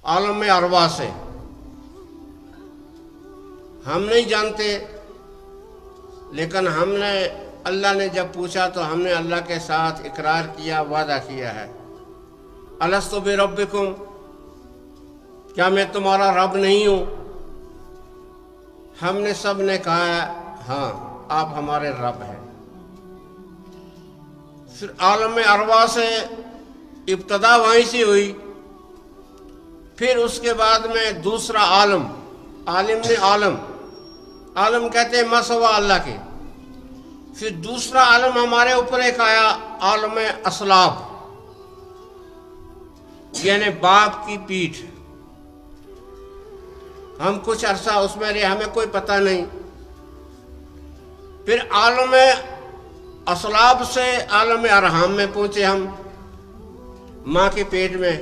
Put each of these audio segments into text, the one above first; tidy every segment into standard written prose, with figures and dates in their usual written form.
عالم ارواح سے. ہم نہیں جانتے، لیکن ہم نے اللہ نے جب پوچھا تو ہم نے اللہ کے ساتھ اقرار کیا، وعدہ کیا ہے. الست بربکم، کیا میں تمہارا رب نہیں ہوں؟ ہم نے سب نے کہا ہاں آپ ہمارے رب ہیں. پھر عالم ارواح سے ابتدا وہیں سے ہوئی. پھر اس کے بعد میں دوسرا عالم، عالم کہتے ہیں مسوا اللہ کے. پھر دوسرا عالم ہمارے اوپر ایک آیا، عالم اسلاب، یعنی باپ کی پیٹھ. ہم کچھ عرصہ اس میں رہے، ہمیں کوئی پتہ نہیں. پھر عالم اسلاب سے عالم ارحام میں پہنچے ہم، ماں کے پیٹ میں.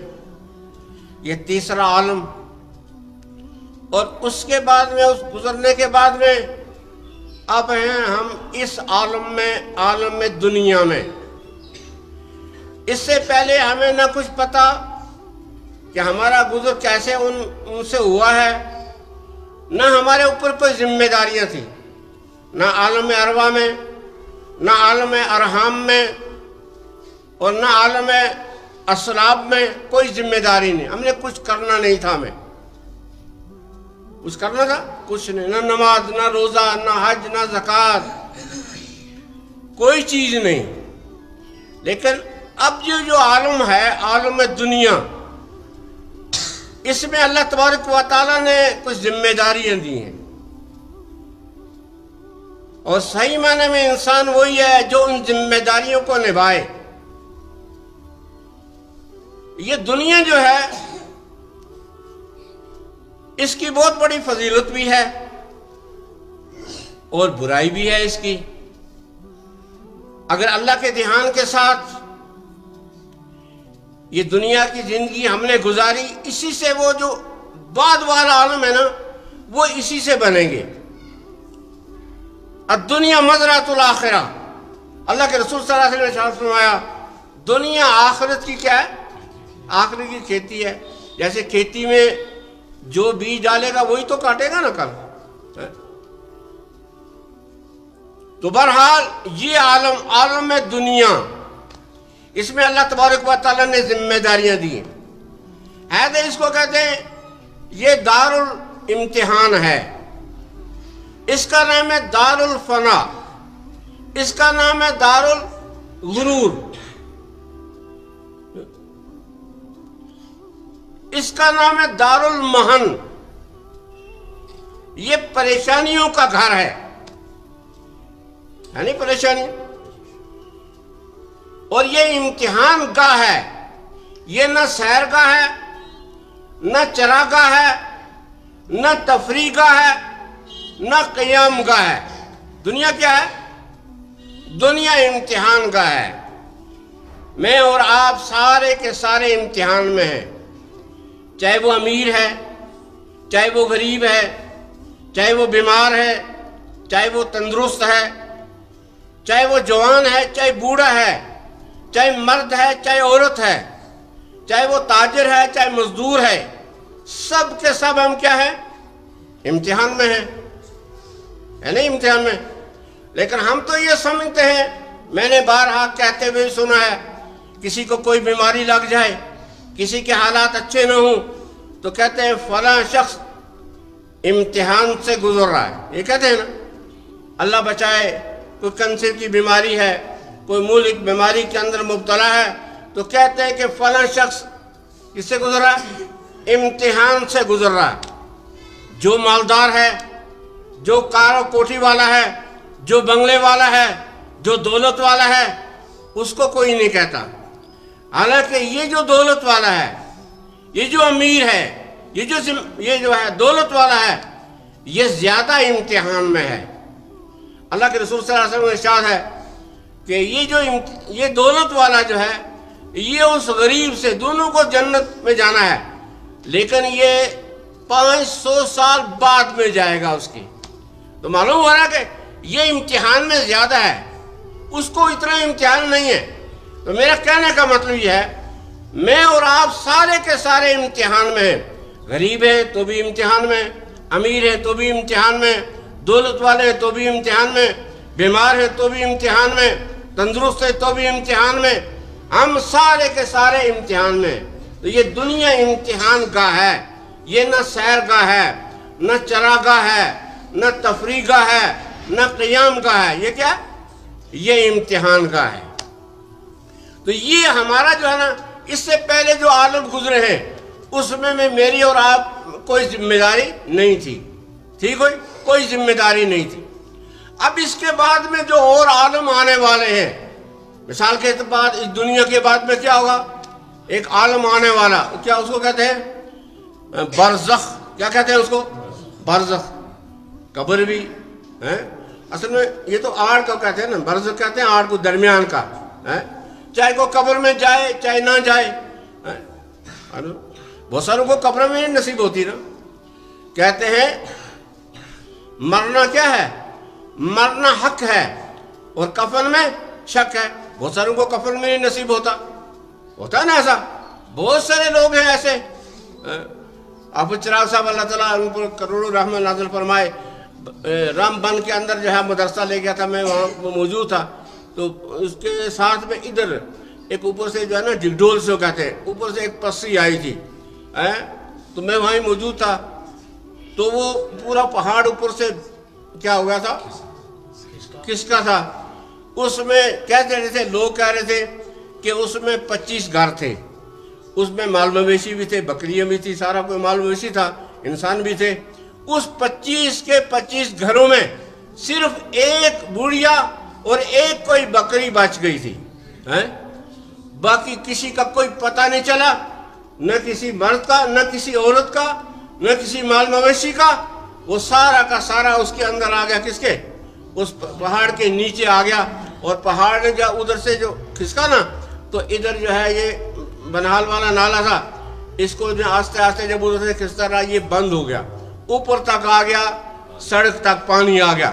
یہ تیسرا عالم. اور اس کے بعد میں، اس گزرنے کے بعد میں اب ہیں ہم اس عالم دنیا میں. اس سے پہلے ہمیں نہ کچھ پتا کہ ہمارا گزر کیسے ان سے ہوا ہے، نہ ہمارے اوپر کوئی ذمہ داریاں تھیں، نہ عالم ارواح میں، نہ عالم ارحام میں، اور نہ عالم اسلاب میں کوئی ذمہ داری نہیں. ہم نے کچھ کرنا نہیں تھا. ہمیں کچھ کرنا تھا؟ کچھ نہیں. نہ نماز، نہ روزہ، نہ حج، نہ زکوٰۃ، کوئی چیز نہیں. لیکن اب جو عالم ہے، عالم دنیا، اس میں اللہ تبارک و تعالیٰ نے کچھ ذمہ داریاں دی ہیں. اور صحیح معنی میں انسان وہی ہے جو ان ذمہ داریوں کو نبھائے. یہ دنیا جو ہے، اس کی بہت بڑی فضیلت بھی ہے اور برائی بھی ہے اس کی. اگر اللہ کے دھیان کے ساتھ یہ دنیا کی زندگی ہم نے گزاری، اسی سے وہ جو بعد والا عالم ہے نا، وہ اسی سے بنیں گے. الدنیا مزرعۃ الآخرہ، اللہ کے رسول صلی اللہ علیہ وسلم نے ارشاد فرمایا دنیا آخرت کی کیا ہے؟ آخرت کی کھیتی ہے. جیسے کھیتی میں جو بیج ڈالے گا وہی تو کاٹے گا نا کل. تو بہرحال یہ عالم دنیا، اس میں اللہ تبارک و تعالیٰ نے ذمہ داریاں دی ہیں. ہے اس کو کہتے ہیں یہ دار الامتحان ہے. اس کا نام ہے دار الفنا، اس کا نام ہے دار الغرور، اس کا نام ہے دار المحن. یہ پریشانیوں کا گھر ہے نہیں پریشانی. اور یہ امتحان گاہ ہے. یہ نہ سیر گاہ ہے، نہ چراگاہ ہے، نہ تفریح گاہ ہے، نہ قیام گاہ ہے. دنیا کیا ہے؟ دنیا امتحان گاہ ہے. میں اور آپ سارے کے سارے امتحان میں ہیں. چاہے وہ امیر ہے، چاہے وہ غریب ہے، چاہے وہ بیمار ہے، چاہے وہ تندرست ہے، چاہے وہ جوان ہے، چاہے بوڑھا ہے، چاہے مرد ہے، چاہے عورت ہے، چاہے وہ تاجر ہے، چاہے مزدور ہے، سب کے سب ہم کیا ہیں؟ امتحان میں ہیں. ہے نہیں امتحان میں؟ لیکن ہم تو یہ سمجھتے ہیں، میں نے بارہا کہتے ہوئے سنا ہے، کسی کو کوئی بیماری لگ جائے، کسی کے حالات اچھے نہ ہوں، تو کہتے ہیں فلاں شخص امتحان سے گزر رہا ہے. یہ کہتے ہیں نا، اللہ بچائے، کوئی کینسر کی بیماری ہے، کوئی ملک بیماری کے اندر مبتلا ہے، تو کہتے ہیں کہ فلاں شخص کس سے گزر رہا ہے؟ امتحان سے گزر رہا ہے. جو مالدار ہے، جو کار و کوٹھی والا ہے، جو بنگلے والا ہے، جو دولت والا ہے، اس کو کوئی نہیں کہتا. حالانکہ یہ جو دولت والا ہے، یہ جو امیر ہے، یہ جو ہے دولت والا ہے، یہ زیادہ امتحان میں ہے. اللہ کے رسول صلی اللہ علیہ وسلم کا ارشاد ہے کہ یہ دولت والا جو ہے، یہ اس غریب سے، دونوں کو جنت میں جانا ہے، لیکن یہ 500 سال بعد میں جائے گا اس کی. تو معلوم ہو رہا کہ یہ امتحان میں زیادہ ہے، اس کو اتنا امتحان نہیں ہے. تو میرا کہنے کا مطلب یہ ہے، میں اور آپ سارے کے سارے امتحان میں ہیں. غریب ہے تو بھی امتحان میں، امیر ہے تو بھی امتحان میں، دولت والے ہیں تو بھی امتحان میں، بیمار ہے تو بھی امتحان میں، تندرست ہے تو بھی امتحان میں، ہم سارے کے سارے امتحان میں۔ تو یہ دنیا امتحان گاہ ہے، یہ نہ سیر گاہ ہے، نہ چراگاہ ہے، نہ تفریح گاہ ہے، نہ قیام گاہ ہے، یہ کیا؟ یہ امتحان گاہ ہے۔ تو یہ ہمارا جو ہے نا، اس سے پہلے جو عالم گزرے ہیں اس میں میری اور آپ کوئی ذمہ داری نہیں تھی، ٹھیک ہوئی؟ کوئی ذمہ داری نہیں تھی۔ اب اس کے بعد میں جو اور عالم آنے والے ہیں، مثال کے اعتبار اس دنیا کے بعد میں کیا ہوگا؟ ایک عالم آنے والا، کیا اس کو کہتے ہیں؟ برزخ۔ کیا کہتے ہیں اس کو؟ برزخ۔ قبر بھی ہے، اصل میں یہ تو آڑ کو کہتے ہیں نا، برزخ کہتے ہیں آڑ کو، درمیان کا ہے، چاہے وہ قبر میں جائے چاہے نہ جائے۔ بہت ساروں کو قبر میں نصیب ہوتی نا۔ کہتے ہیں مرنا کیا ہے؟ مرنا حق ہے اور کفن میں شک ہے۔ بہت ساروں کو کفن میں نہیں نصیب ہوتا ہے نا ایسا، بہت سارے لوگ ہیں ایسے۔ آپ چراغ صاحب اللہ تعالیٰ ان پر کروڑوں رحمت نازل فرمائے، رام بن کے اندر جو ہے مدرسہ لے گیا تھا، میں وہاں موجود تھا، تو اس کے ساتھ میں ادھر ایک اوپر سے جو ہے نا ڈگڈول سے کہتے ہیں، اوپر سے ایک پسی آئی تھی، تو میں وہیں موجود تھا، تو وہ پورا پہاڑ اوپر سے کیا ہو گیا تھا؟ کس کا تھا؟ اس میں کہتے رہے تھے لوگ، کہہ رہے تھے کہ اس میں 25 گھر تھے، اس میں مال مویشی بھی تھے، بکریاں بھی تھی، سارا کوئی مال مویشی تھا، انسان بھی تھے۔ اس 25 کے 25 گھروں میں صرف ایک بڑھیا اور ایک کوئی بکری بچ گئی تھی، باقی کسی کا کوئی پتہ نہیں چلا، نہ کسی مرد کا، نہ کسی عورت کا، نہ کسی مال مویشی کا۔ وہ سارا کا سارا اس کے اندر آ گیا، کس کے؟ اس پہاڑ کے نیچے آ گیا، اور پہاڑ نے جو ادھر سے جو کھسکا نا، تو ادھر جو ہے یہ بنہال والا نالا تھا، اس کو آہستہ آہستہ جب ادھر سے کھستا رہا یہ بند ہو گیا، اوپر تک آ گیا، سڑک تک پانی آ گیا۔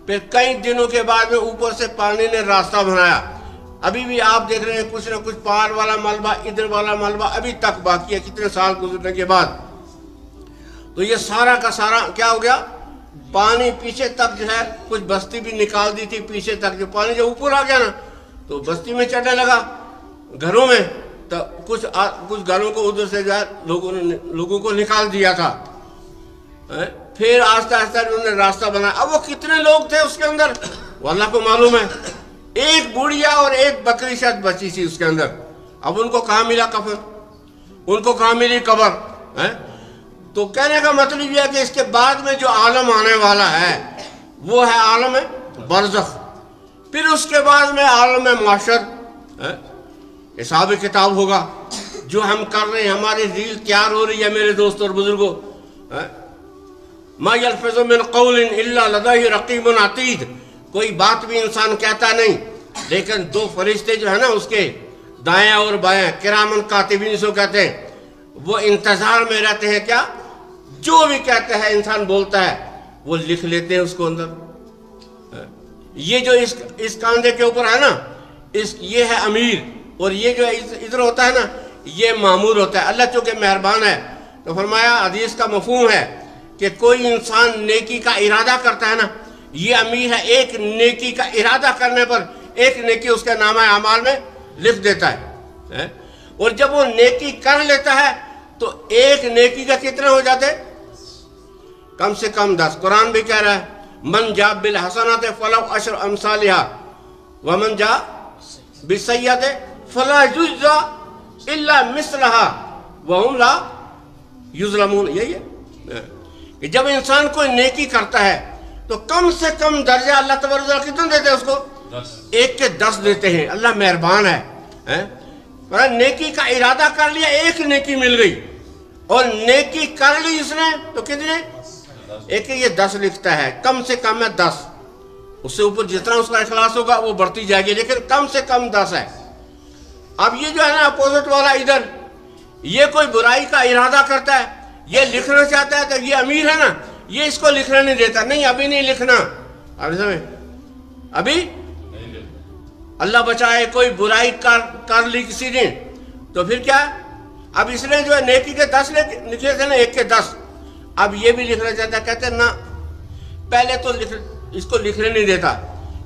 پھر کئی دنوں کے بعد میں اوپر سے پانی نے راستہ بنایا، ابھی بھی آپ دیکھ رہے ہیں کچھ نہ کچھ پہاڑ والا ملبہ، ادھر والا ملبہ ابھی تک باقی ہے، کتنے سال گزرنے کے بعد۔ تو یہ سارا کا سارا کیا ہو گیا؟ پانی پیچھے تک جو ہے، کچھ بستی بھی نکال دی تھی پیچھے تک، جو پانی جو اوپر آ گیا نا تو بستی میں چڑھنے لگا، گھروں میں، تو کچھ گھروں کو ادھر سے جو ہے لوگوں کو نکال دیا تھا۔ پھر آہستہ آہستہ انہوں نے راستہ بنایا۔ اب وہ کتنے لوگ تھے اس کے اندر وہ اللہ کو معلوم ہے، ایک بڑھیا اور ایک بکری شاید بچی تھی اس کے اندر۔ اب ان کو کہاں ملا کفن؟ ان کو کہاں ملی قبر؟ تو کہنے کا مطلب یہ ہے کہ اس کے بعد میں جو عالم آنے والا ہے وہ ہے عالم برزخ۔ پھر اس کے بعد میں عالم معاشر، حساب کتاب ہوگا، جو ہم کر رہے ہیں، ہماری ریل تیار ہو رہی ہے میرے دوست اور بزرگوں۔ ما یلفظ من قول الا لدیہ رقیب عتید، کوئی بات بھی انسان کہتا نہیں، لیکن دو فرشتے جو ہیں نا اس کے دائیں اور بائیں، کرامن کاتبین سو کہتے ہیں، وہ انتظار میں رہتے ہیں۔ کیا؟ جو بھی کہتے ہیں انسان بولتا ہے وہ لکھ لیتے ہیں اس کو اندر۔ یہ جو اس کاندھے کے اوپر ہے نا، یہ ہے امیر، اور یہ جو ادھر ہوتا ہے نا یہ مامور ہوتا ہے۔ اللہ چونکہ مہربان ہے تو فرمایا، حدیث کا مفہوم ہے کہ کوئی انسان نیکی کا ارادہ کرتا ہے نا، یہ امیر ہے، ایک نیکی کا ارادہ کرنے پر ایک نیکی اس کے نامہ اعمال میں لکھ دیتا ہے، اور جب وہ نیکی کر لیتا ہے تو ایک نیکی کا کتنا ہو جاتے؟ کم سے کم 10۔ قرآن بھی کہہ رہا ہے من جاء بالحسنات فلو عشر امثالها ومن جاء بالسیئۃ فلا یجزی الا مثلها وهم لا یظلمون۔ یہی ہے کہ جب انسان کوئی نیکی کرتا ہے تو کم سے کم درجہ اللہ تبارک و تعالیٰ کتنے دیتے ہیں اس کو؟ 1 کے 10 دیتے ہیں۔ اللہ مہربان ہے۔ نیکی کا ارادہ کر لیا، ایک نیکی مل گئی، اور نیکی کر لی اس نے تو کتنے؟ ایک یہ 10 لکھتا ہے، کم سے کم ہے 10۔ اس سے اوپر جتنا اس کا اخلاص ہوگا وہ بڑھتی جائے گی، لیکن کم سے کم 10 ہے۔ اب یہ جو ہے نا اپوزٹ والا ادھر، یہ کوئی برائی کا ارادہ کرتا ہے، یہ لکھنا چاہتا ہے تو یہ امیر ہے نا، یہ اس کو لکھنا نہیں دیتا، نہیں ابھی نہیں لکھنا، ابھی اللہ بچائے کوئی برائی کر لی کسی نے تو پھر کیا؟ اب اس نے جو ہے نیکی کے 10 لکھے تھے نا، 1 کے 10، اب یہ بھی لکھنا چاہتا ہے. کہتے نا پہلے تو اس کو لکھنے نہیں دیتا.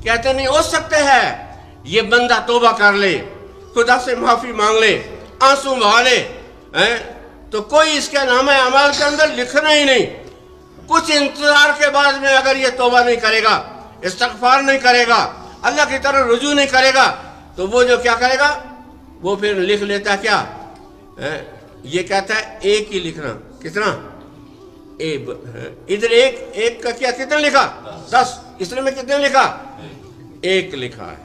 کہتے نہیں ہو سکتے ہے یہ بندہ توبہ کر لے، خدا سے معافی مانگ لے، آنسو بہا لے، تو کوئی اس کے نام اعمال کے اندر لکھنا ہی نہیں. کچھ انتظار کے بعد میں اگر یہ توبہ نہیں کرے گا، استغفار نہیں کرے گا، اللہ کی طرف رجوع نہیں کرے گا، تو وہ جو کیا کرے گا، وہ پھر لکھ لیتا کیا، یہ کہتا ہے 1 ہی لکھنا. کتنا؟ ادھر ایک کا کیا کتنا لکھا؟ 10. اس نے میں کتنے لکھا؟ 1 لکھا ہے.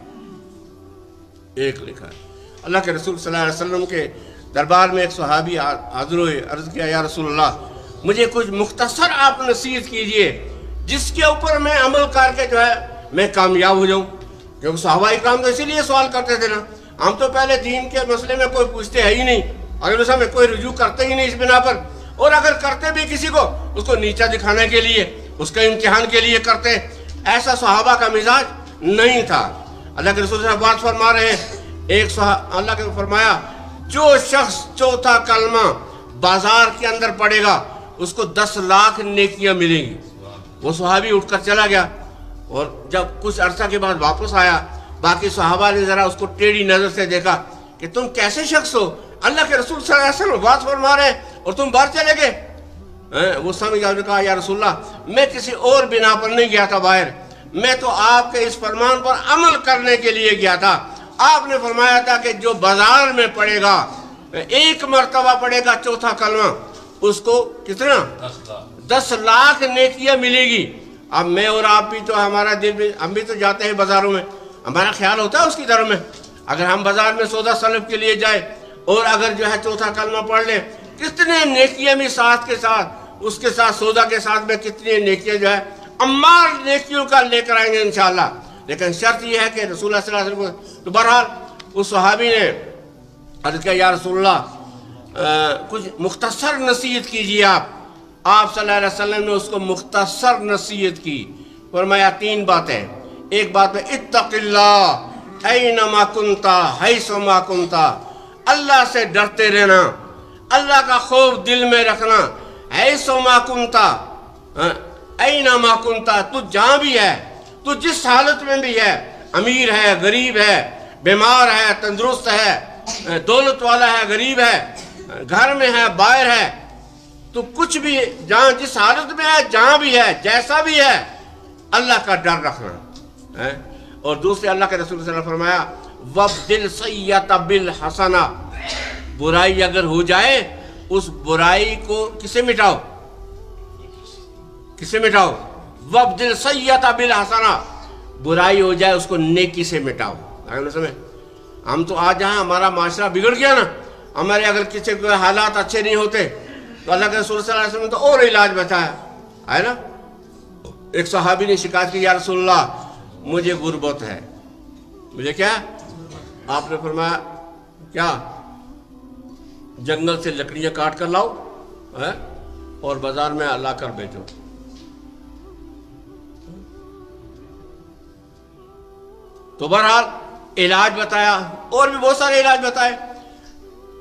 1 لکھا ہے. اللہ کے رسول صلی اللہ علیہ وسلم کے دربار میں ایک صحابی حاضر ہوئے، عرض کیا یا رسول اللہ مجھے کچھ مختصر آپ نصیحت کیجئے جس کے اوپر میں عمل کر کے جو ہے میں کامیاب ہو جاؤں. کیونکہ صحابہ اکرام تو اسی لیے سوال کرتے تھے نا. ہم تو پہلے دین کے مسئلے میں کوئی پوچھتے ہے ہی نہیں، اگر میں کوئی رجوع کرتے ہی نہیں اس بنا پر، اور اگر کرتے بھی کسی کو اس کو نیچا دکھانے کے لیے، اس کا امتحان کے لیے کرتے. ایسا صحابہ کا مزاج نہیں تھا. اللہ کے رسول صلی اللہ علیہ وسلم بات فرما رہے ہیں، اللہ کے فرمایا جو شخص 4تھا کلمہ بازار کے اندر پڑے گا اس کو 10 لاکھ نیکیاں ملیں گی. وہ صحابی اٹھ کر چلا گیا، اور جب کچھ عرصہ کے بعد واپس آیا، باقی صحابہ نے ذرا اس کو ٹیڑھی نظر سے دیکھا کہ تم کیسے شخص ہو، اللہ کے رسول صلی اللہ علیہ وسلم بات فرما رہے ہیں اور تم باہر چلے گئے. وہ سمجھ گیا، کہا یا رسول اللہ میں کسی اور بنا پر نہیں گیا تھا باہر، میں تو آپ کے اس فرمان پر عمل کرنے کے لیے گیا تھا. آپ نے فرمایا تھا کہ جو بازار میں پڑے گا 1 مرتبہ پڑے گا 4تھا کلمہ، اس کو کتنا 10 لاکھ نیکیاں ملے گی. اب میں اور آپ بھی تو ہمارا دل بھی، ہم بھی تو جاتے ہیں بازاروں میں، ہمارا خیال ہوتا ہے اس کی طرف میں. اگر ہم بازار میں سودا سلب کے لیے جائیں اور اگر جو ہے 4تھا کلمہ پڑھ لیں، کتنے نیکیاں بھی ساتھ کے ساتھ، اس کے ساتھ سودا کے ساتھ میں کتنی نیکیاں جو ہے امار نیکیوں کا لے کر آئیں گے انشاءاللہ. لیکن شرط یہ ہے کہ رسول اللہ صلی اللہ علیہ وسلم کو، تو بہرحال اس صحابی نے عرض کیا یا رسول اللہ کچھ مختصر نصیحت کیجیے آپ صلی اللہ علیہ وسلم نے اس کو مختصر نصیحت کی. فرمایا 3 باتیں. ایک بات میں اتق اللہ اینما کنتا حیثما کنتا، اللہ سے ڈرتے رہنا، اللہ کا خوف دل میں رکھنا. حیثما کنتا، اینما کنتا، تو جہاں بھی ہے، تو جس حالت میں بھی ہے، امیر ہے، غریب ہے، بیمار ہے، تندرست ہے، دولت والا ہے، غریب ہے، گھر میں ہے، باہر ہے، تو کچھ بھی جہاں جس حالت میں ہے، جہاں بھی ہے، جیسا بھی ہے، اللہ کا ڈر رکھنا. اور دوسرے اللہ کے رسول صلی اللہ علیہ وسلم فرمایا وَبْدِلْ سَيِّئَةَ بِالْحَسَنَةِ، برائی اگر ہو جائے اس برائی کو کسے مٹاؤ، کسے مٹاؤ، وَبْدِلْ سَيِّئَةَ بِالْحَسَنَةِ، برائی ہو جائے اس کو نیکی سے مٹاؤ. ہم تو آج جہاں ہمارا معاشرہ بگڑ گیا نا، ہمارے اگر کسی کو حالات اچھے نہیں ہوتے تو اللہ کے رسول صلی اللہ علیہ وسلم نے تو اور علاج بتایا ہے نا. ایک صحابی نے شکایت کی یا رسول اللہ مجھے غربت ہے. مجھے کیا؟ آپ نے فرمایا کیا؟ جنگل سے لکڑیاں کاٹ کر لاؤ اور بازار میں لا کر بیچو. تو بہرحال علاج بتایا، اور بھی بہت سارے علاج بتائے.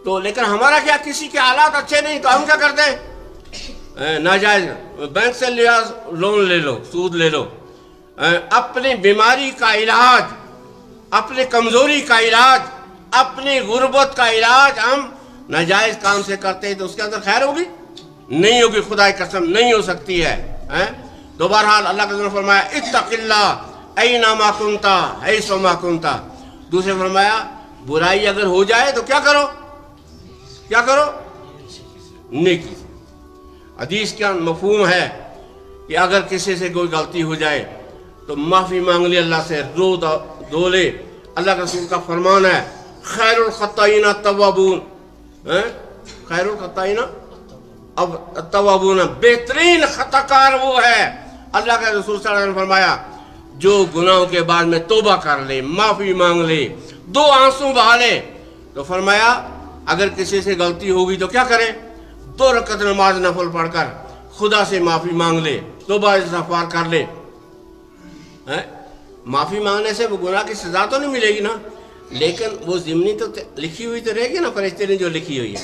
تو لیکن ہمارا کیا، کسی کے حالات اچھے نہیں تو ہم کیا کرتے ہیں، ناجائز بینک سے لیا لون لے لو، سود لے لو. اپنی بیماری کا علاج، اپنی کمزوری کا علاج، اپنی غربت کا علاج ہم ناجائز کام سے کرتے ہیں تو اس کے اندر خیر ہوگی؟ نہیں ہوگی، خدا کی قسم نہیں ہو سکتی ہے. تو بہرحال اللہ کے فرمایا اتق اللہ اینما کنتا حیثما کنتا. دوسرے فرمایا برائی اگر ہو جائے تو کیا کرو، کیا کرو، نیکی. حدیث کا مفہوم ہے کہ اگر کسی سے کوئی غلطی ہو جائے تو معافی مانگ لے، اللہ سے رو دو لے. اللہ کے رسول کا فرمان ہے خیر الخطائین التوابون، خیر الخطائین التوابون، بہترین خطا کار وہ ہے. اللہ کے رسول صلی اللہ علیہ وسلم فرمایا جو گناہوں کے بعد میں توبہ کر لے، معافی مانگ لے، 2 آنسو بہا لے. تو فرمایا اگر کسی سے غلطی ہوگی تو کیا کرے، 2 رکعت نماز نفل پڑھ کر خدا سے معافی مانگ لے، توبہ استغفار کر لے. معافی مانگنے سے وہ گناہ کی سزا تو نہیں ملے گی نا، لیکن وہ ضمنی تو لکھی ہوئی تو رہے گی نا، فرشتے نے جو لکھی ہوئی ہے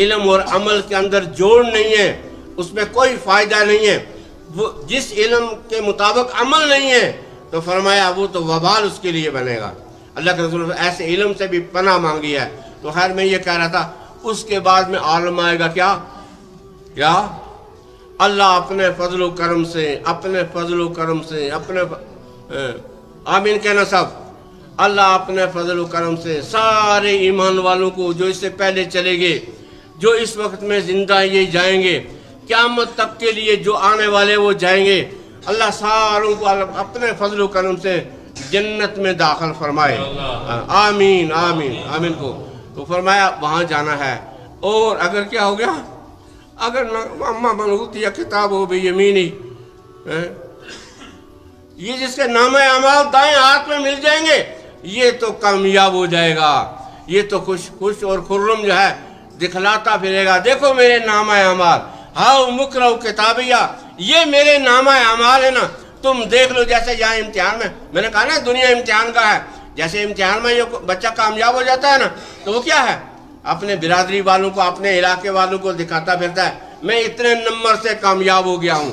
علم اور عمل کے اندر جوڑ نہیں ہے، اس میں کوئی فائدہ نہیں ہے، وہ جس علم کے مطابق عمل نہیں ہے تو فرمایا وہ تو وبال اس کے لیے بنے گا۔ اللہ کے رسول ایسے علم سے بھی پناہ مانگی ہے۔ تو خیر میں یہ کہہ رہا تھا، اس کے بعد میں عالم آئے گا کیا اللہ اپنے فضل و کرم سے، اپنے فضل و کرم سے، آمین کہنا سب، اللہ اپنے فضل و کرم سے سارے ایمان والوں کو جو اس سے پہلے چلے گئے، جو اس وقت میں زندہ یہ جائیں گے، قیامت تک کے لیے جو آنے والے وہ جائیں گے، اللہ ساروں کو اپنے فضل و کرم سے جنت میں داخل فرمائے۔ آمین آمین آمین کو تو فرمایا وہاں جانا ہے۔ اور اگر کیا ہو گیا، اگر اما من اوتی کتاب ہو بیمینی، یہ جس کے نامہ اعمال دائیں ہاتھ میں مل جائیں گے یہ تو کامیاب ہو جائے گا، یہ تو خوش اور خرم جو ہے دکھلاتا پھرے گا، دیکھو میرے نامہ اعمال، ہاؤ مکرو کتابیہ، یہ میرے نامہ اعمال ہے نا، تم دیکھ لو۔ جیسے یہاں امتحان میں نے کہا نا دنیا امتحان کا ہے، جیسے امتحان میں یہ بچہ کامیاب ہو جاتا ہے نا تو وہ کیا ہے، اپنے برادری والوں کو، اپنے علاقے والوں کو دکھاتا پھرتا ہے میں اتنے نمبر سے کامیاب ہو گیا ہوں۔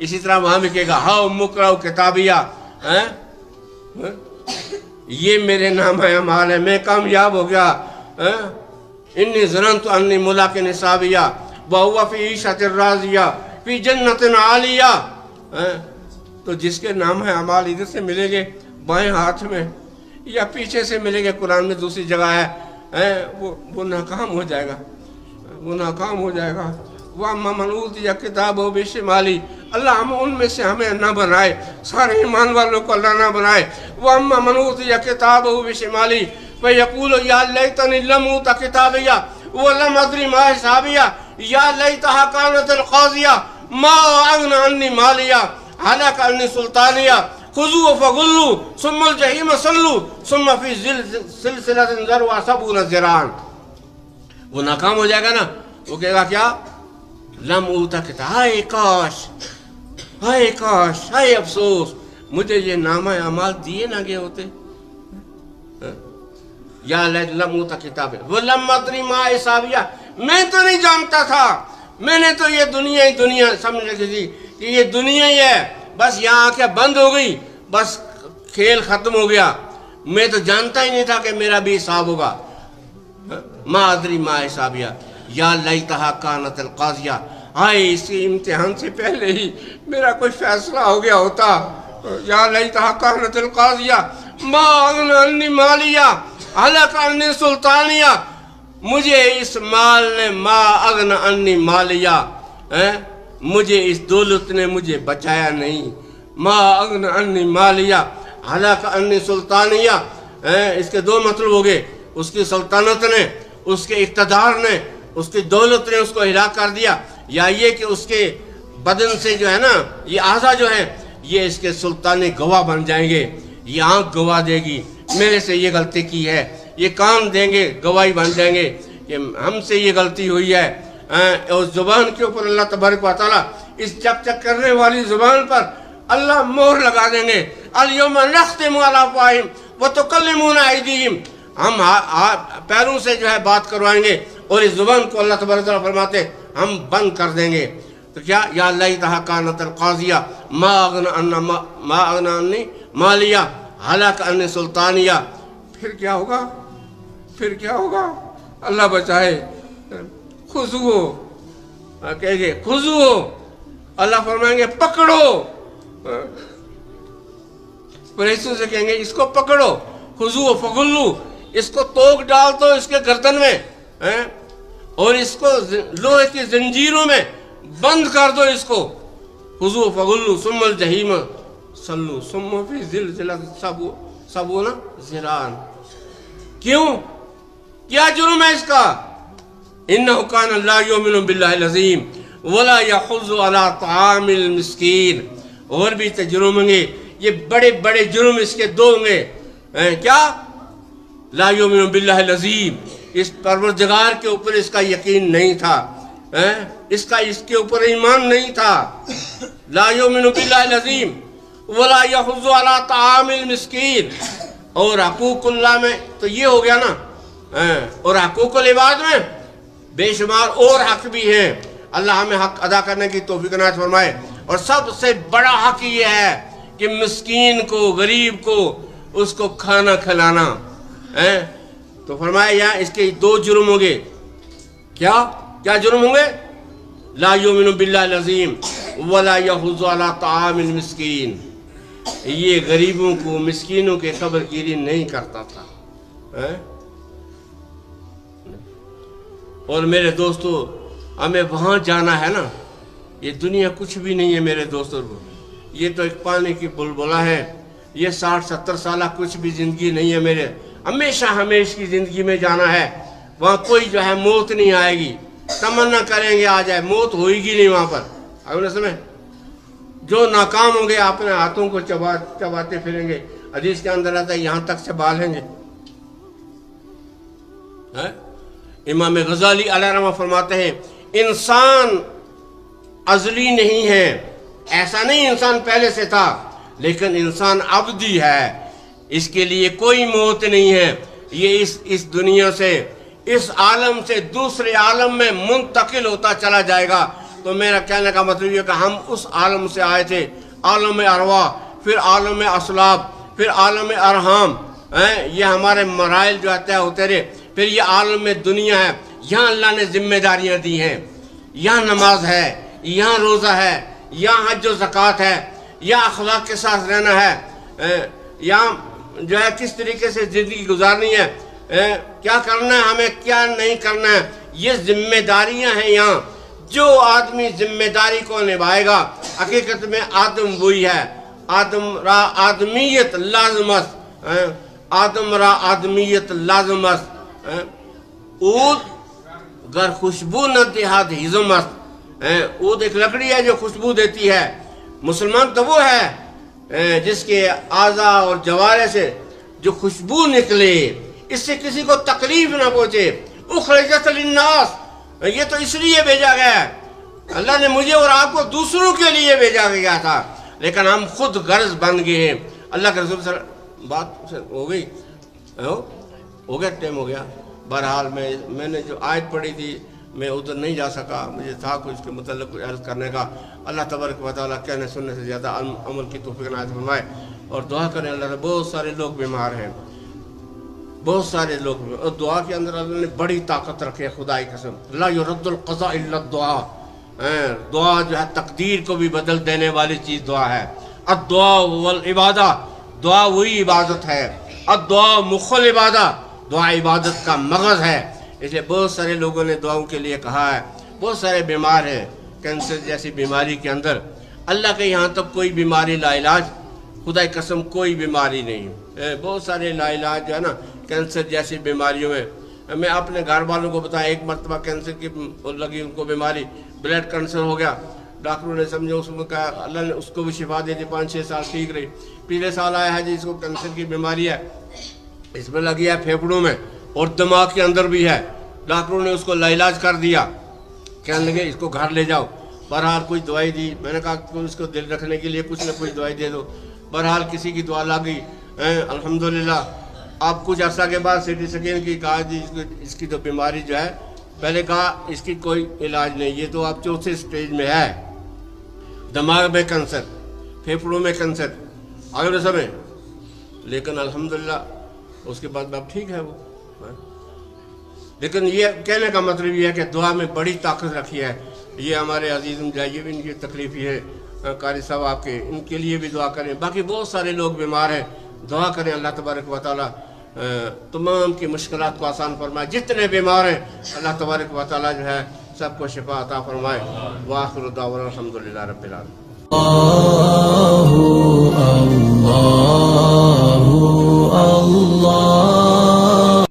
اسی طرح وہاں بھی کہے گا ہاؤ مکرو کتابیہ، یہ میرے نام اعمال ہے، میں کامیاب ہو گیا، انی ظننت انی ملاق حسابیہ وہو فی عیشۃ راضیہ فی جنت عالیہ۔ تو جس کے نام اعمال ادھر سے ملیں گے بائیں ہاتھ میں یا پیچھے سے ملیں گے، قرآن میں دوسری جگہ ہے، وہ ناکام ہو جائے گا، وہ ناکام ہو جائے گا۔ وَأَمَّا مَنْ أُوتِيَ كِتَابَهُ بِشِمَالِهِ، اللہ ان میں سے ہمیں نہ بنائے، سارے ایمان والوں کو اللہ نہ بنائے۔ وَأَمَّا مَنْ أُوتِيَ كِتَابَهُ بِشِمَالِهِ فَيَقُولُ يَا لَيْتَنِي لَمْ أُوتَ كِتَابِيَهْ وَلَمْ أَدْرِ مَا حِسَابِيَهْ يَا لَيْتَهَا كَانَتِ الْقَاضِيَةَ مَا أَغْنَىٰ عَنِّي مَالِيَهْ هَلَكَ عَنِّي سُلْطَانِيَهْ خُذُوهُ فَغُلُّوهُ ثُمَّ الْجَحِيمَ صَلُّوهُ ثُمَّ فِي سِلْسِلَةٍ ذَرْعُهَا سَبْعُونَ ذِرَاعًا۔ وہ ناکام ہو جائے گا نا، وہ کہے گا کیا، لم اوتا کتاب، ہائے کاش، ہائے کاش، ہائے افسوس مجھے یہ نامہ اعمال دیے نہ گئے ہوتے۔ یا لم اوتا کتاب ولم ادری ما حسابیہ، میں تو نہیں جانتا تھا، میں نے تو یہ دنیا ہی دنیا سمجھ رکھی تھی کہ یہ دنیا ہی ہے، بس یہاں آنکھیں بند ہو گئی، بس کھیل ختم ہو گیا، میں تو جانتا ہی نہیں تھا کہ میرا بھی حساب ہوگا۔ ما ادری ما حسابیہ یا لیتہا کانت القاضیہ، ہائے اس امتحان سے پہلے ہی میرا کوئی فیصلہ ہو گیا ہوتا۔ یا لیتہا کانت القاضیہ ما اغنی عنی مالیہ ہلک عنی سلطانیہ، مجھے اس مال نے، ما اغنی عنی مالیہ، مجھے اس دولت نے مجھے بچایا نہیں۔ ما اغنی عنی مالیہ ہلک عنی سلطانیہ، اس کے دو مطلب ہو گئے، اس کی سلطنت نے، اس کے اقتدار نے، اس کی دولت نے اس کو ہلاک کر دیا، یا یہ کہ اس کے بدن سے جو ہے نا یہ اعضا جو ہے یہ اس کے سلطانی گواہ بن جائیں گے، یہ آنکھ گواہ دے گی میرے سے یہ غلطی کی ہے، یہ کان دیں گے گواہی بن جائیں گے کہ ہم سے یہ غلطی ہوئی ہے۔ اور زبان کے اوپر اللہ تبارک و تعالیٰ اس چک چک کرنے والی زبان پر اللہ مہر لگا دیں گے، الیوم نختم علی افواہہم وتکلمنا ایدیہم، ہم پیروں سے جو ہے بات کروائیں گے اور اس زبان کو اللہ تبارک و تعالیٰ فرماتے ہم بند کر دیں گے۔ تو کیا، یا لیتہا کانت القاضیہ ما اغنی عنی مالیہ ہلک عنی سلطانیہ۔ پھر کیا ہوگا، پھر کیا ہوگا، اللہ بچائے، خذوہ، کہیں گے خذوہ، اللہ فرمائیں گے پکڑو، فرشتوں سے کہیں گے اس کو پکڑو، خذوہ فغلوہ، اس کو توق ڈال دو اس کے گردن میں، اور اس کو لوہے کی زنجیروں میں بند کر دو اس کو، خذوہ فغلوہ ثم الجحیم صلوہ ثم فی زلزلۃ سبعون ذراعا۔ کیوں، کیا جرم ہے اس کا، انہ کان لا یؤمن باللہ العظیم ولا یحض علی طعام المسکین۔ اور بھی جرم ہوں گے، یہ بڑے بڑے جرم اس کے دو ہوں گے، کیا، لا یؤمن باللہ العظیم، اس پروردگار کے اوپر اس کا یقین نہیں تھا، اس کے اوپر ایمان نہیں تھا، لا یؤمن باللہ العظیم ولا یحض علی طعام المسکین۔ اور حقوق اللہ میں تو یہ ہو گیا نا، اور حقوق العباد میں بے شمار اور حق بھی ہیں. اللہ ہمیں حق ادا کرنے کی توفیق عنایت فرمائے. اور سب سے بڑا حق یہ ہے کہ مسکین کو, غریب کو, اس کو کھانا کھلانا. تو فرمایا یہاں اس کے 2 جرم ہوں گے. کیا جرم ہوں گے؟ لا یؤمن باللہ العظیم ولا یحض علی طعام المسکین. یہ غریبوں کو, مسکینوں کے قبر گیری نہیں کرتا تھا. اور میرے دوستو, ہمیں وہاں جانا ہے نا. یہ دنیا کچھ بھی نہیں ہے میرے دوستو. یہ تو ایک پانی کی بلبلہ ہے. یہ 60-70 سالہ کچھ بھی زندگی نہیں ہے میرے. ہمیشہ کی زندگی میں جانا ہے. وہاں کوئی جو ہے موت نہیں آئے گی. تمنا کریں گے آ جائے, موت ہوئے گی نہیں وہاں پر. اگر سمجھ, جو ناکام ہوں گے اپنے ہاتھوں کو چباتے پھریں گے. حدیث کے اندر آتا ہے یہاں تک چبا لیں گے. امام غزالی علیہ رحمہ فرماتے ہیں انسان ازلی نہیں ہے. ایسا نہیں انسان پہلے سے تھا, لیکن انسان ابدی ہے. اس کے لیے کوئی موت نہیں ہے. یہ اس دنیا سے, اس عالم سے دوسرے عالم میں منتقل ہوتا چلا جائے گا. تو میرا کہنے کا مطلب یہ کہ ہم اس عالم سے آئے تھے, عالم ارواح, پھر عالم اسلاب, پھر عالم ارحام. یہ ہمارے مراحل جو طے ہوتے رہے. پھر یہ عالم دنیا ہے. یہاں اللہ نے ذمہ داریاں دی ہیں. یہاں نماز ہے, یہاں روزہ ہے, یہاں حج و زکوٰۃ ہے, یہاں اخلاق کے ساتھ رہنا ہے, یہاں جو ہے کس طریقے سے زندگی گزارنی ہے, کیا کرنا ہے ہمیں, کیا نہیں کرنا ہے. یہ ذمہ داریاں ہیں یہاں. جو آدمی ذمہ داری کو نبھائے گا, حقیقت میں آدم وہی ہے. آدم را آدمیت لازمست, آدم را آدمیت لازمست. اود گر خوشبو نہ دہاد ہزمست. اود ایک لکڑی ہے جو خوشبو دیتی ہے. مسلمان تو وہ ہے جس کے اعضاء اور جوارے سے جو خوشبو نکلے, اس سے کسی کو تکلیف نہ پہنچے. اخرجت للناس, یہ تو اس لیے بھیجا گیا ہے. اللہ نے مجھے اور آپ کو دوسروں کے لیے بھیجا گیا تھا, لیکن ہم خود غرض بن گئے ہیں. اللہ کے رسول بات ہو گئی, ہو گیا, ٹائم ہو گیا. بہرحال میں نے جو آیت پڑھی تھی میں ادھر نہیں جا سکا. مجھے تھا کچھ اس کے متعلق کچھ عرض کرنے کا. اللہ تبارک و تعالیٰ کہنے سننے سے زیادہ عمل کی توفیق عنایت فرمائے. اور دعا کریں اللہ سے. بہت سارے لوگ بیمار ہیں, بہت سارے لوگ, اور دعا کے اندر اللہ نے بڑی طاقت رکھی ہے. خدا کی قسم, لا یرد القضاء الا الدعاء. دعا جو ہے تقدیر کو بھی بدل دینے والی چیز دعا ہے. الدعاء والعبادہ, دعا وہی عبادت ہے. الدعاء مخ العبادہ, دعا عبادت کا مغز ہے. اس لیے بہت سارے لوگوں نے دعاؤں کے لیے کہا ہے. بہت سارے بیمار ہیں کینسر جیسی بیماری کے اندر. اللہ کے یہاں تک کوئی بیماری لا علاج, خدا کی قسم کوئی بیماری نہیں. بہت سارے لا علاج جو ہے نا کینسر جیسی بیماریوں میں. میں اپنے گھر والوں کو بتایا, ایک مرتبہ کینسر کی لگی ان کو بیماری, بلڈ کینسر ہو گیا. ڈاکٹروں نے سمجھا, اس میں کہا اللہ نے اس کو بھی شفا دے دی, 5-6 سال ٹھیک رہی. پچھلے سال آیا ہے جی اس کو کینسر کی بیماری ہے, اس میں لگی ہے پھیپھڑوں میں اور دماغ کے اندر بھی ہے. ڈاکٹروں نے اس کو لا علاج کر دیا, کہنے لگے اس کو گھر لے جاؤ. بہرحال کوئی دوائی دی. میں نے کہا اس کو دل رکھنے کے لیے کچھ نہ کچھ دوائی دے دو. بہرحال کسی کی دعا لگ گئی, الحمدللہ. اب کچھ عرصہ کے بعد سی ٹی اسکین کی کہا جی اس کی تو بیماری جو ہے, پہلے کہا اس کی کوئی علاج نہیں, یہ تو اب 4تھے سٹیج میں ہے. دماغ میں کینسر, پھیپھڑوں میں کینسر, اگر سمجھ. لیکن الحمدللہ اس کے بعد اب ٹھیک ہے وہ. لیکن یہ کہنے کا مطلب یہ ہے کہ دعا میں بڑی طاقت رکھی ہے. یہ ہمارے عزیز مجاہد بھی ان کی تکلیف ہی ہے, قاری صاحب آپ کے, ان کے لیے بھی دعا کریں. باقی بہت سارے لوگ بیمار ہیں, دعا کریں اللہ تبارک و تعالیٰ تمام کی مشکلات کو آسان فرمائے. جتنے بیمار ہیں اللہ تبارک و تعالیٰ جو ہے سب کو شفا عطا فرمائے. وآخر دعوانا الحمدللہ رب العالمین.